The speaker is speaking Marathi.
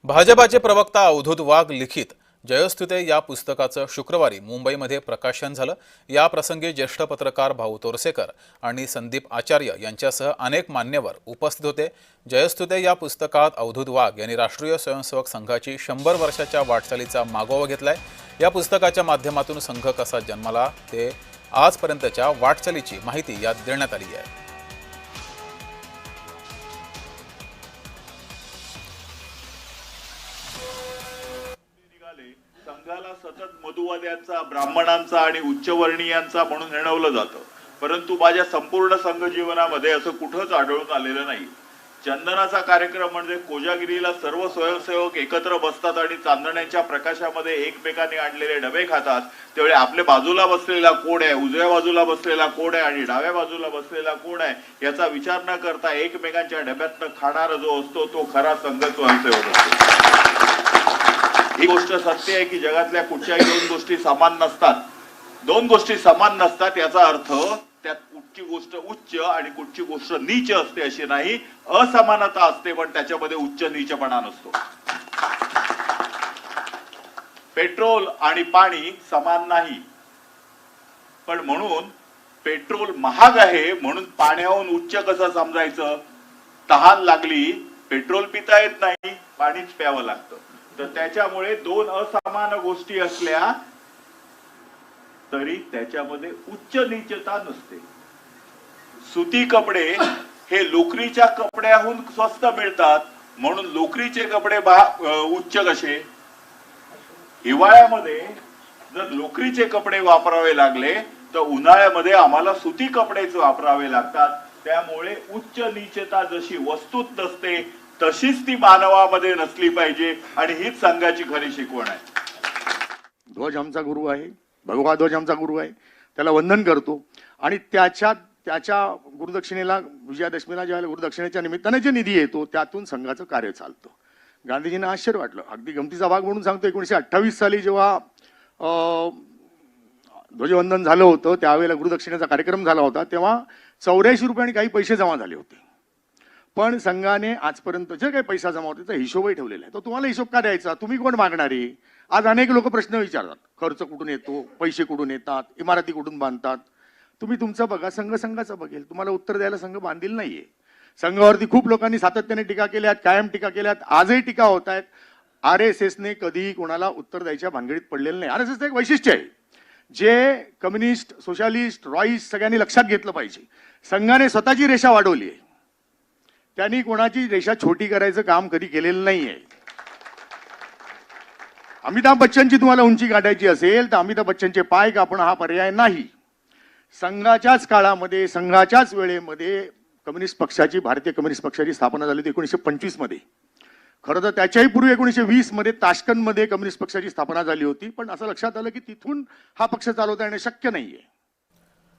भाजपाचे प्रवक्ता अवधूत वाघ लिखित जयस्तुते या पुस्तकाचं शुक्रवारी मुंबईमध्ये प्रकाशन झालं। या प्रसंगी ज्येष्ठ पत्रकार भाऊ तोरसेकर आणि संदीप आचार्य यांच्यासह अनेक मान्यवर उपस्थित होते। जयस्तुते या पुस्तकात अवधूत वाघ यांनी राष्ट्रीय स्वयंसेवक संघाची 100 वर्षाच्या वाटचालीचा मागोवा घेतलाय। या पुस्तकाच्या माध्यमातून संघ कसा जन्मला ते आजपर्यंतच्या वाटचालीची माहिती यात देण्यात आली आहे। संघाला सतत मधुवाद्यांचा, ब्राह्मणांचा आणि उच्चवर्णीयांचा म्हणून हिणवलं जातं, परंतु माझ्या संपूर्ण संघ जीवनामध्ये असं कुठंच आढळून आलेलं नाही। चंदनाचा कार्यक्रम म्हणजे कोजागिरीला सर्व स्वयंसेवक एकत्र बसतात आणि चांदण्याच्या प्रकाशामध्ये एकमेकांनी आणलेले डबे खातात। त्यावेळी आपल्या बाजूला बसलेला कोण आहे, उजव्या बाजूला बसलेला कोण आहे आणि डाव्या बाजूला बसलेला कोण आहे याचा विचार न करता एकमेकांच्या डब्यातनं खाणारा जो असतो तो खरा संघ स्वयंसेवक असतो। ही गोष्ट सत्य आहे की जगातल्या कुठच्याही दोन गोष्टी समान नसतात। दोन गोष्टी समान नसतात याचा अर्थ त्यात कुठची गोष्ट उच्च आणि कुठची गोष्ट नीच असते अशी नाही, असमानता असते, पण त्याच्यामध्ये उच्च नीचपणा नसतो। पेट्रोल आणि पाणी समान नाही, पण म्हणून पेट्रोल महाग आहे म्हणून पाण्याहून उच्च कसं समजायचं? तहान लागली, पेट्रोल पिता येत नाही, पाणीच प्यावं लागतं। तर त्याच्यामुळे दोन असमान गोष्टी असल्या तरी त्याच्यामध्ये उच्च नीचता नसते। सुती कपडे हे लोकरीच्या कपड्याहून स्वस्त मिळतात म्हणून लोकरीचे कपडे उच्च कसे? हिवाळ्यामध्ये जर लोकरीचे कपडे वापरावे लागले तर उन्हाळ्यामध्ये आम्हाला सुती कपडेच वापरावे लागतात। त्यामुळे उच्च नीचता जशी वस्तूत नसते तशीच ती मानवामध्ये नसली पाहिजे आणि हीच संघाची खरी शिकवण आहे। ध्वज आमचा गुरु आहे, भगवा ध्वज आमचा गुरु आहे, त्याला वंदन करतो आणि त्याच्या गुरुदक्षिणेला, विजयादशमीला ज्यावेळेला गुरुदक्षिणेच्या निमित्ताने जे निधी येतो त्यातून संघाचं कार्य चालतं। गांधीजींना आश्चर्य वाटलं, अगदी गमतीचा भाग म्हणून सांगतो, 1928 साली जेव्हा ध्वजवंदन झालं होतं त्यावेळेला गुरुदक्षिणेचा कार्यक्रम झाला होता, तेव्हा 84 रुपये आणि काही पैसे जमा झाले होते। पण संघाने आजपर्यंत जे काही पैसा जमा होता त्याचा हिशोबही ठेवलेला आहे। तो तुम्हाला हिशोब का द्यायचा? तुम्ही कोण मागणारे? आज अनेक लोक प्रश्न विचारतात, खर्च कुठून येतो, पैसे कुठून येतात, इमारती कुठून बांधतात? तुम्ही तुमचं बघा, संघ संघाचं बघेल। तुम्हाला उत्तर द्यायला संघ बांधील नाहीये। संघावरती खूप लोकांनी सातत्याने टीका केल्यात, कायम टीका केल्यात, आजही टीका होत आहेत। RSSने कधीही कोणाला उत्तर द्यायच्या भानगडीत पडलेलं नाही। RSSचं एक वैशिष्ट्य आहे जे कम्युनिस्ट, सोशलिस्ट, रॉईस्ट सगळ्यांनी लक्षात घेतलं पाहिजे। संघाने स्वतःची रेषा वाढवली आहे, त्यांनी कोणाची रेषा छोटी करायचं काम कधी केलेलं नाहीये। अमिताभ बच्चनची तुम्हाला उंची गाठायची असेल तर अमिताभ बच्चनचे पाय कापणं हा पर्याय नाही। संघाच्याच काळामध्ये, संघाच्याच वेळेमध्ये कम्युनिस्ट पक्षाची, भारतीय कम्युनिस्ट पक्षाची स्थापना झाली होती 1925 मध्ये। खरं तर त्याच्याही पूर्वी 1920 मध्ये ताश्कंदमध्ये कम्युनिस्ट पक्षाची स्थापना झाली होती, पण असं लक्षात आलं की तिथून हा पक्ष चालवता येणं शक्य नाहीये।